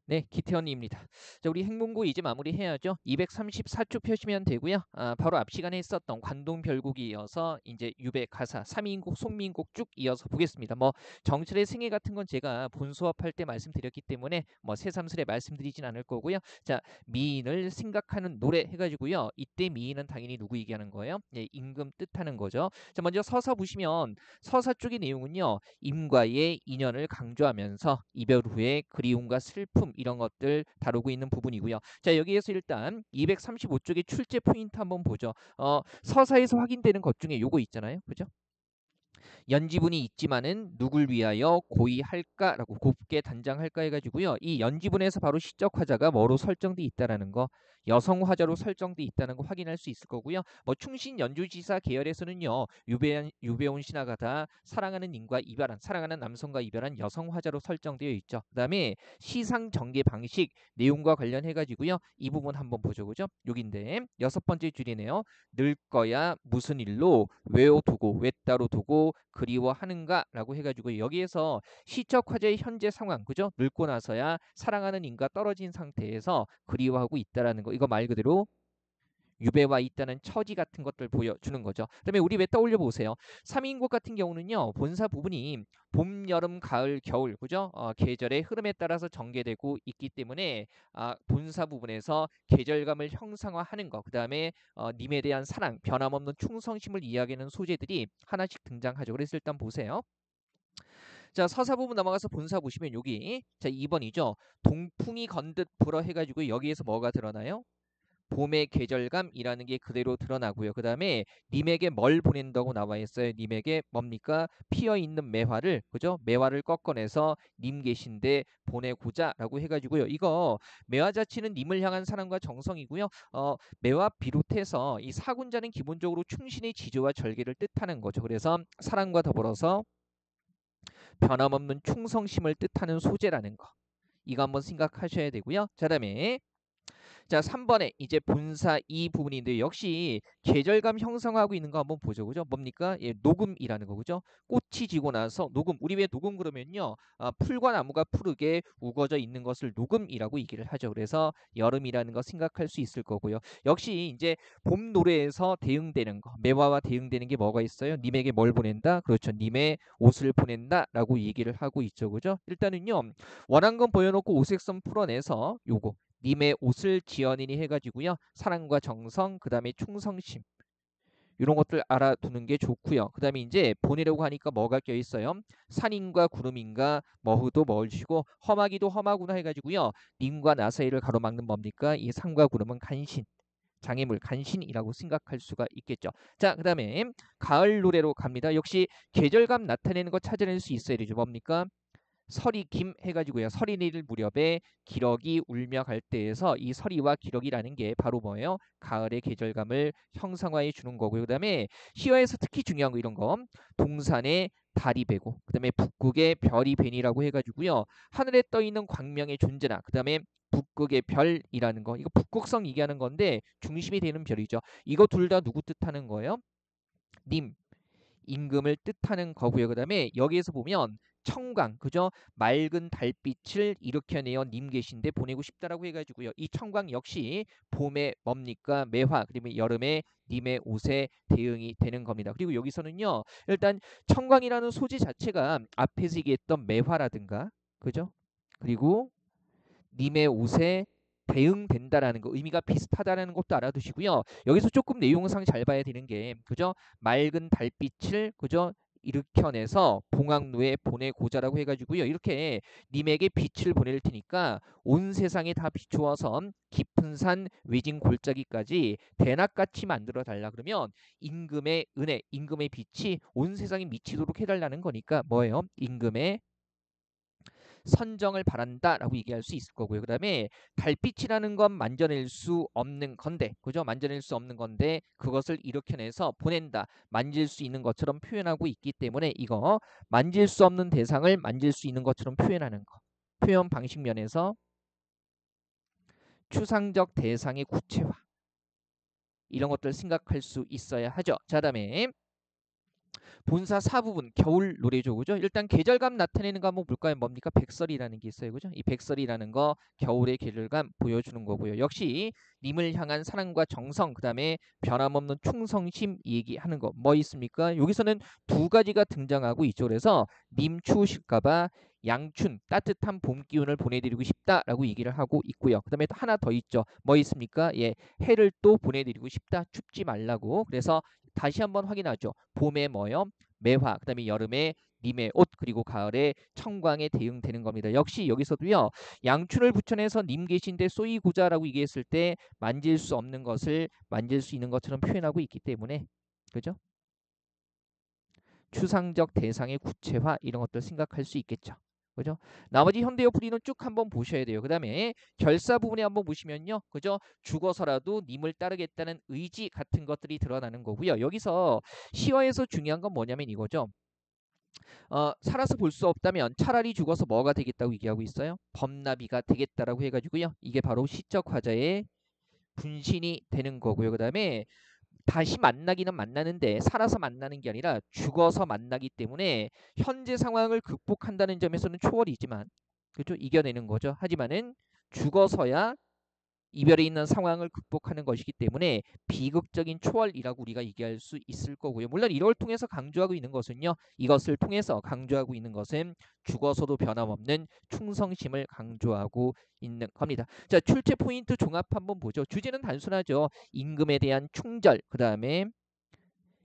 네, 기태현입니다. 자, 우리 행문고 이제 마무리해야죠. 234쪽 펴시면 되고요. 바로 앞 시간에 했었던 관동별곡이 이어서 이제 유배 가사, 삼인국, 송민국 쭉 이어서 보겠습니다. 뭐 정철의 승예 같은 건 제가 본 수업할 때 말씀드렸기 때문에 뭐 새삼스레 말씀드리진 않을 거고요. 자, 미인을 생각하는 노래 해가지고요. 이때 미인은 당연히 누구 얘기하는 거예요? 예, 임금 뜻하는 거죠. 자, 먼저 서사 보시면 서사 쪽의 내용은요. 임과의 인연을 강조하면서 이별 후의 그리움과 슬픔 이런 것들 다루고 있는 부분이고요. 자, 여기에서 일단 235쪽의 출제 포인트 한번 보죠. 서사에서 확인되는 것 중에 요거 있잖아요. 그죠? 연지분이 있지만은 누굴 위하여 고의할까라고 곱게 단장할까 해가지고요. 이 연지분에서 바로 시적 화자가 뭐로 설정돼 있다라는 거, 여성 화자로 설정돼 있다는 거 확인할 수 있을 거고요. 뭐 충신 연주지사 계열에서는요. 유배온 신하가 다 사랑하는 님과 이별한, 사랑하는 남성과 이별한 여성 화자로 설정되어 있죠. 그다음에 시상 전개 방식 내용과 관련해 가지고요. 이 부분 한번 보죠. 그죠? 여기인데 여섯 번째 줄이네요. 늙거야 무슨 일로 외워두고 외따로 두고 그리워하는가라고 해가지고 여기에서 시적 화제의 현재 상황, 그죠? 늙고 나서야 사랑하는 인과 떨어진 상태에서 그리워하고 있다라는 거. 이거 말 그대로 유배와 있다는 처지 같은 것들 보여주는 거죠. 그다음에 우리 왜 떠올려 보세요. 삼인국 같은 경우는요. 본사 부분이 봄, 여름, 가을, 겨울, 그죠? 계절의 흐름에 따라서 전개되고 있기 때문에 본사 부분에서 계절감을 형상화하는 거, 그다음에 님에 대한 사랑, 변함없는 충성심을 이야기하는 소재들이 하나씩 등장하죠. 그래서 일단 보세요. 자, 서사 부분 넘어가서 본사 보시면 여기 자 2번이죠. 동풍이 건듯 불어 해가지고 여기에서 뭐가 드러나요? 봄의 계절감이라는 게 그대로 드러나고요. 그 다음에 님에게 뭘 보낸다고 나와 있어요. 님에게 뭡니까? 피어있는 매화를, 그죠? 매화를 꺾어내서 님 계신데 보내고자라고 해가지고요. 이거 매화 자체는 님을 향한 사랑과 정성이고요. 매화 비롯해서 이 사군자는 기본적으로 충신의 지조와 절개를 뜻하는 거죠. 그래서 사랑과 더불어서 변함없는 충성심을 뜻하는 소재라는 거. 이거 한번 생각하셔야 되고요. 자, 다음에 자, 3번에 이제 본사 이 부분인데 역시 계절감 형성하고 있는 거 한번 보죠. 그죠? 뭡니까? 예, 녹음이라는 거. 그죠? 꽃이 지고 나서 녹음. 우리 왜 녹음 그러면요. 풀과 나무가 푸르게 우거져 있는 것을 녹음이라고 얘기를 하죠. 그래서 여름이라는 거 생각할 수 있을 거고요. 역시 이제 봄 노래에서 대응되는 거. 매화와 대응되는 게 뭐가 있어요? 님에게 뭘 보낸다? 그렇죠. 님의 옷을 보낸다라고 얘기를 하고 있죠. 그죠? 일단은요. 원한 건 보여놓고 오색선 풀어내서 요거 님의 옷을 지연이니 해가지고요. 사랑과 정성, 그 다음에 충성심 이런 것들 알아두는 게 좋고요. 그 다음에 이제 보내려고 하니까 뭐가 껴있어요? 산인과 구름인가 머흐도 멀시고 험하기도 험하구나 해가지고요. 님과 나 사이를 가로막는 뭡니까? 이 산과 구름은 간신. 장애물 간신이라고 생각할 수가 있겠죠. 자, 그 다음에 가을 노래로 갑니다. 역시 계절감 나타내는 거 찾아낼 수 있어야 되죠. 뭡니까? 설이 김 해가지고요. 설이 내릴 무렵에 기러기 울며 갈 때에서 이 설이와 기러기라는 게 바로 뭐예요? 가을의 계절감을 형상화해 주는 거고요. 그다음에 시어에서 특히 중요한 거 이런 거 동산에 달이 배고 그다음에 북극의 별이 벤이라고 해가지고요. 하늘에 떠 있는 광명의 존재나 그다음에 북극의 별이라는 거 이거 북극성 얘기하는 건데 중심이 되는 별이죠. 이거 둘 다 누구 뜻하는 거예요? 님 임금을 뜻하는 거고요. 그다음에 여기에서 보면 청광, 그죠? 맑은 달빛을 일으켜내어 님 계신데 보내고 싶다라고 해가지고요. 이 청광 역시 봄에 뭡니까? 매화, 그리고 여름에 님의 옷에 대응이 되는 겁니다. 그리고 여기서는요. 일단 청광이라는 소재 자체가 앞에서 얘기했던 매화라든가, 그죠? 그리고 님의 옷에 대응된다라는 거 의미가 비슷하다라는 것도 알아두시고요. 여기서 조금 내용상 잘 봐야 되는 게 그죠? 맑은 달빛을 그죠? 일으켜내서 봉황루에 보내고자라고 해가지고요. 이렇게 님에게 빛을 보낼 테니까 온 세상에 다 비추어서 깊은 산 외진 골짜기까지 대낮같이 만들어 달라 그러면 임금의 은혜, 임금의 빛이 온 세상에 미치도록 해달라는 거니까 뭐예요? 임금의 선정을 바란다라고 얘기할 수 있을 거고요. 그다음에 달빛이라는 건 만져낼 수 없는 건데, 그죠? 만져낼 수 없는 건데 그것을 일으켜내서 보낸다, 만질 수 있는 것처럼 표현하고 있기 때문에 이거 만질 수 없는 대상을 만질 수 있는 것처럼 표현하는 거. 표현 방식 면에서 추상적 대상의 구체화 이런 것들 생각할 수 있어야 하죠. 자, 다음에 본사 사부분 겨울 노래죠. 그죠? 일단 계절감 나타내는 거 한번 볼까요? 뭡니까? 백설이라는 게 있어요. 그죠? 이 백설이라는 거 겨울의 계절감 보여주는 거고요. 역시 님을 향한 사랑과 정성, 그다음에 변함없는 충성심 얘기하는 거 뭐 있습니까? 여기서는 두 가지가 등장하고 있죠. 그래서 님 추우실까봐 양춘 따뜻한 봄 기운을 보내드리고 싶다라고 얘기를 하고 있고요. 그다음에 또 하나 더 있죠. 뭐 있습니까? 예, 해를 또 보내드리고 싶다. 춥지 말라고. 그래서 다시 한번 확인하죠. 봄에 뭐요? 매화, 그다음에 여름에 님의 옷, 그리고 가을에 청광에 대응되는 겁니다. 역시 여기서도요. 양춘을 붙여내서 님 계신데 쏘이고자라고 얘기했을 때 만질 수 없는 것을 만질 수 있는 것처럼 표현하고 있기 때문에 그죠? 추상적 대상의 구체화 이런 것들 생각할 수 있겠죠. 그죠? 나머지 현대어 풀이는 쭉 한번 보셔야 돼요. 그 다음에 결사 부분에 한번 보시면요. 그죠? 죽어서라도 님을 따르겠다는 의지 같은 것들이 드러나는 거고요. 여기서 시어에서 중요한 건 뭐냐면 이거죠. 살아서 볼 수 없다면 차라리 죽어서 뭐가 되겠다고 얘기하고 있어요? 범나비가 되겠다라고 해가지고요. 이게 바로 시적 화자의 분신이 되는 거고요. 그 다음에 다시 만나기는 만나는데 살아서 만나는 게 아니라 죽어서 만나기 때문에 현재 상황을 극복한다는 점에서는 초월이지만 그죠? 이겨내는 거죠. 하지만은 죽어서야 이별에 있는 상황을 극복하는 것이기 때문에 비극적인 초월이라고 우리가 얘기할 수 있을 거고요. 물론 이걸 통해서 강조하고 있는 것은요. 이것을 통해서 강조하고 있는 것은 죽어서도 변함없는 충성심을 강조하고 있는 겁니다. 자, 출제 포인트 종합 한번 보죠. 주제는 단순하죠. 임금에 대한 충절, 그 다음에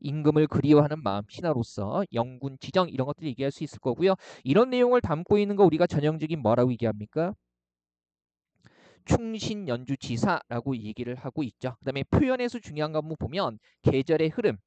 임금을 그리워하는 마음, 신하로서 영군 지정 이런 것들 얘기할 수 있을 거고요. 이런 내용을 담고 있는 거 우리가 전형적인 뭐라고 얘기합니까? 충신연주지사라고 얘기를 하고 있죠. 그 다음에 표현에서 중요한 거 한번 보면 계절의 흐름,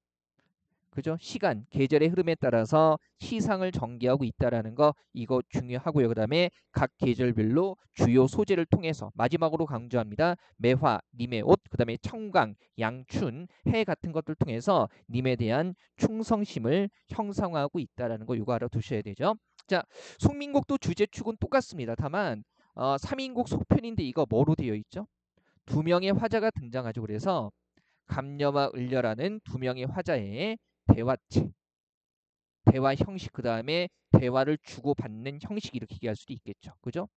그죠? 시간, 계절의 흐름에 따라서 시상을 전개하고 있다라는 거 이거 중요하고요. 그 다음에 각 계절별로 주요 소재를 통해서 마지막으로 강조합니다. 매화, 님의 옷, 그 다음에 청강, 양춘, 해 같은 것들 통해서 님에 대한 충성심을 형성하고 있다라는 거 이거 알아두셔야 되죠. 자, 송민곡도 주제축은 똑같습니다. 다만 3인국 속편인데 이거 뭐로 되어 있죠? 두 명의 화자가 등장하죠. 그래서 감녀와 을려라는 두 명의 화자의 대화체, 대화 형식, 그 다음에 대화를 주고받는 형식 이렇게 얘기할 수도 있겠죠. 그죠?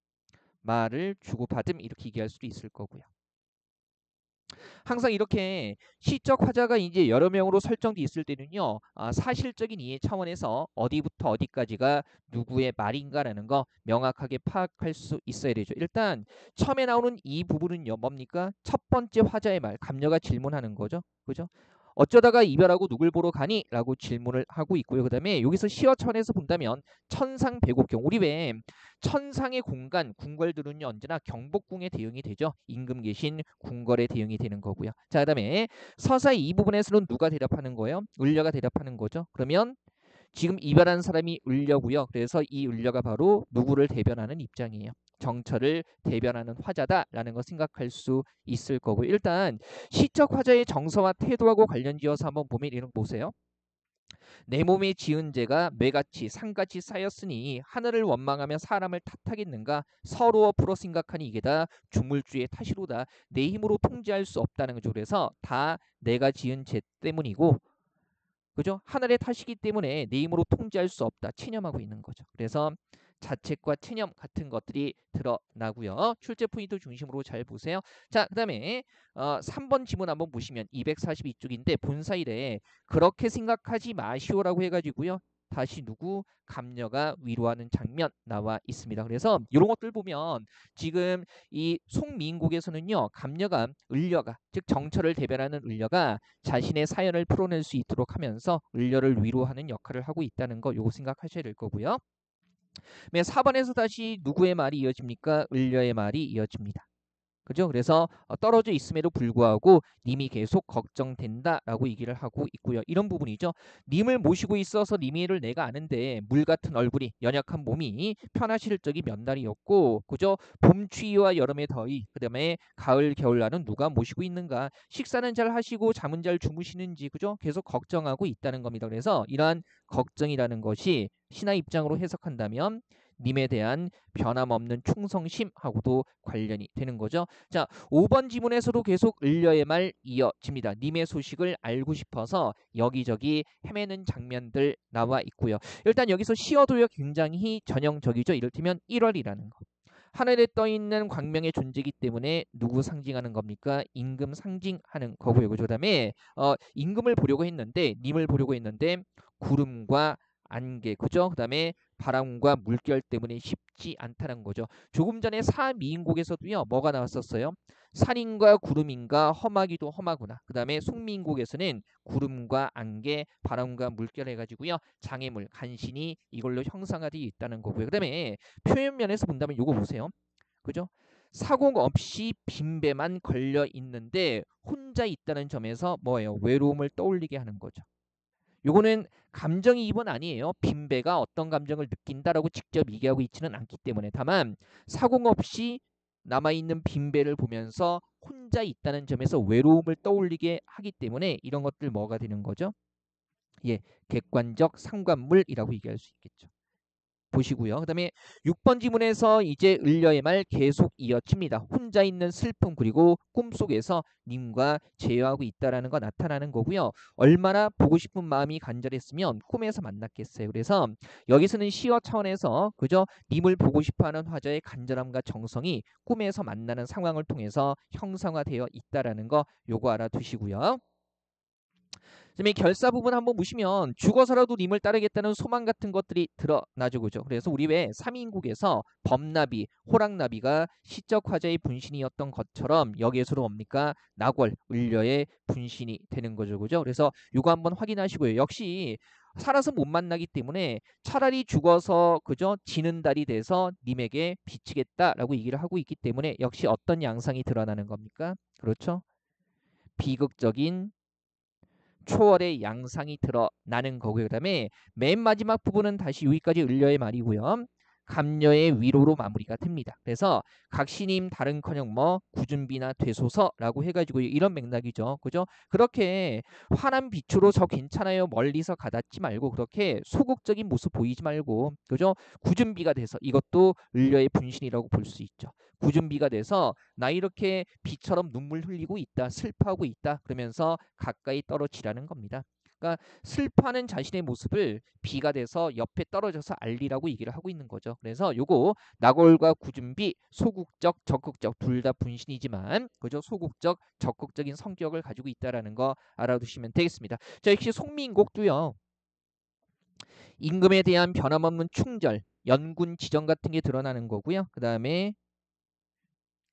말을 주고받음 이렇게 얘기할 수도 있을 거고요. 항상 이렇게 시적 화자가 이제 여러 명으로 설정돼 있을 때는요. 사실적인 이해 차원에서 어디부터 어디까지가 누구의 말인가라는 거 명확하게 파악할 수 있어야 되죠. 일단 처음에 나오는 이 부분은요. 뭡니까? 첫 번째 화자의 말, 감녀가 질문하는 거죠. 그죠? 어쩌다가 이별하고 누굴 보러 가니? 라고 질문을 하고 있고요. 그 다음에 여기서 시어 차원에서 본다면 천상배곡경, 우리 왜 천상의 공간, 궁궐들은요 언제나 경복궁에 대응이 되죠. 임금 계신 궁궐에 대응이 되는 거고요. 자, 그다음에 서사 이 부분에서는 누가 대답하는 거예요? 을려가 대답하는 거죠. 그러면 지금 이별한 사람이 을려고요. 그래서 이 을려가 바로 누구를 대변하는 입장이에요. 정처를 대변하는 화자다라는 거 생각할 수 있을 거고 일단 시적 화자의 정서와 태도하고 관련지어서 한번 보면 이런 거 보세요. 내 몸에 지은 죄가 매같이 산같이 쌓였으니 하늘을 원망하며 사람을 탓하겠는가 서로 풀어 생각하니 이게 다 중물주의 탓이로다. 내 힘으로 통제할 수 없다는 거죠. 그래서 다 내가 지은 죄 때문이고 그죠? 하늘의 탓이기 때문에 내 힘으로 통제할 수 없다. 체념하고 있는 거죠. 그래서 자책과 체념 같은 것들이 드러나고요. 출제 포인트 중심으로 잘 보세요. 자, 그 다음에 3번 지문 한번 보시면 242쪽인데 본사일에 그렇게 생각하지 마시오라고 해가지고요. 다시 누구 감녀가 위로하는 장면 나와 있습니다. 그래서 이런 것들 보면 지금 이 송민국에서는요. 감녀가 을려가 즉 정처를 대변하는 을려가 자신의 사연을 풀어낼 수 있도록 하면서 을려를 위로하는 역할을 하고 있다는 거 요거 생각하셔야 될 거고요. 4번에서 다시 누구의 말이 이어집니까? 을려의 말이 이어집니다. 그죠? 그래서 떨어져 있음에도 불구하고 님이 계속 걱정된다라고 얘기를 하고 있고요. 이런 부분이죠. 님을 모시고 있어서 님이를 내가 아는데 물 같은 얼굴이 연약한 몸이 편하실 적이 몇 날이었고 그죠? 봄 추위와 여름의 더위 그다음에 가을 겨울날은 누가 모시고 있는가? 식사는 잘 하시고 잠은 잘 주무시는지 그죠? 계속 걱정하고 있다는 겁니다. 그래서 이러한 걱정이라는 것이 신하 입장으로 해석한다면 님에 대한 변함없는 충성심하고도 관련이 되는 거죠. 자, 5번 지문에서도 계속 을려의 말 이어집니다. 님의 소식을 알고 싶어서 여기저기 헤매는 장면들 나와 있고요. 일단 여기서 시어도요 굉장히 전형적이죠. 이를테면 1월이라는 거. 하늘에 떠 있는 광명의 존재이기 때문에 누구 상징하는 겁니까? 임금 상징하는 거고요. 그다음에 임금을 보려고 했는데 님을 보려고 했는데 구름과 안개, 그죠? 그다음에 바람과 물결 때문에 쉽지 않다는 거죠. 조금 전에 사미인곡에서도요 뭐가 나왔었어요? 산인가 구름인가 험하기도 험하구나. 그다음에 송미인곡에서는 구름과 안개, 바람과 물결 해가지고요 장애물, 간신히 이걸로 형상화되어 있다는 거고요. 그다음에 표현 면에서 본다면 요거 보세요. 그죠? 사공 없이 빈배만 걸려 있는데 혼자 있다는 점에서 뭐예요? 외로움을 떠올리게 하는 거죠. 요거는 감정이입은 아니에요. 빈배가 어떤 감정을 느낀다라고 직접 얘기하고 있지는 않기 때문에 다만 사공 없이 남아있는 빈배를 보면서 혼자 있다는 점에서 외로움을 떠올리게 하기 때문에 이런 것들 뭐가 되는 거죠? 예, 객관적 상관물이라고 얘기할 수 있겠죠. 보시고요. 그다음에 6번 지문에서 이제 을려의 말 계속 이어집니다. 혼자 있는 슬픔 그리고 꿈속에서 님과 제어하고 있다라는 거 나타나는 거고요. 얼마나 보고 싶은 마음이 간절했으면 꿈에서 만났겠어요. 그래서 여기서는 시어 차원에서 그죠? 님을 보고 싶어하는 화자의 간절함과 정성이 꿈에서 만나는 상황을 통해서 형상화되어 있다라는 거 요거 알아두시고요. 그다음에 결사 부분 한번 보시면 죽어서라도 님을 따르겠다는 소망 같은 것들이 드러나죠. 그죠? 그래서 우리 왜 3인국에서 범나비, 호랑나비가 시적 화자의 분신이었던 것처럼 여기에서도 뭡니까? 나궐, 을려의 분신이 되는 거죠. 그죠? 그래서 이거 한번 확인하시고요. 역시 살아서 못 만나기 때문에 차라리 죽어서 그죠? 지는 달이 돼서 님에게 비치겠다라고 얘기를 하고 있기 때문에 역시 어떤 양상이 드러나는 겁니까? 그렇죠? 비극적인 초월의 양상이 드러나는 거고요. 그다음에 맨 마지막 부분은 다시 여기까지 을려의 말이고요. 감녀의 위로로 마무리가 됩니다. 그래서 각시님 다른커녕 뭐 구준비나 되소서라고 해가지고 이런 맥락이죠. 그죠? 그렇게 환한 빛으로 저 괜찮아요 멀리서 가닿지 말고 그렇게 소극적인 모습 보이지 말고 그죠? 구준비가 돼서 이것도 을려의 분신이라고 볼 수 있죠. 구준비가 돼서 나 이렇게 비처럼 눈물 흘리고 있다 슬퍼하고 있다 그러면서 가까이 떨어지라는 겁니다. 그러니까 슬퍼하는 자신의 모습을 비가 돼서 옆에 떨어져서 알리라고 얘기를 하고 있는 거죠. 그래서 요거 나골과 구준비 소극적 적극적 둘 다 분신이지만 그죠? 소극적 적극적인 성격을 가지고 있다라는 거 알아두시면 되겠습니다. 자, 역시 송미인곡도요. 임금에 대한 변함없는 충절, 연군 지정 같은 게 드러나는 거고요. 그 다음에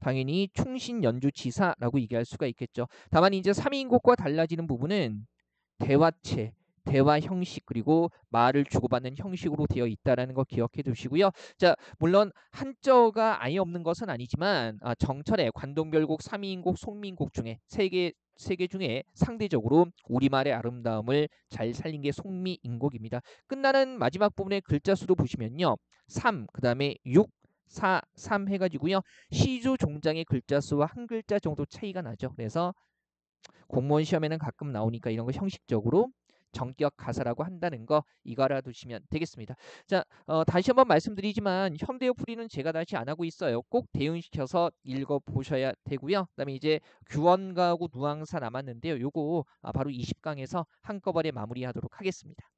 당연히 충신연주지사라고 얘기할 수가 있겠죠. 다만 이제 3인곡과 달라지는 부분은 대화체, 대화 형식 그리고 말을 주고받는 형식으로 되어 있다는 거 기억해 두시고요. 자, 물론 한자어가 아예 없는 것은 아니지만 정철의 관동별곡, 3인곡, 송민곡 중에 세 개 중에 상대적으로 우리말의 아름다움을 잘 살린 게 송미인곡입니다. 끝나는 마지막 부분의 글자 수도 보시면요. 3, 그 다음에 6, 4, 3 해가지고요. 시조 종장의 글자 수와 한 글자 정도 차이가 나죠. 그래서 공무원 시험에는 가끔 나오니까 이런 거 형식적으로 정격 가사라고 한다는 거 이거 알아두시면 되겠습니다. 자, 다시 한번 말씀드리지만 현대어 풀이는 제가 다시 안 하고 있어요. 꼭 대응시켜서 읽어보셔야 되고요. 그다음에 이제 규원가하고 누앙사 남았는데요. 요거 바로 20강에서 한꺼번에 마무리하도록 하겠습니다.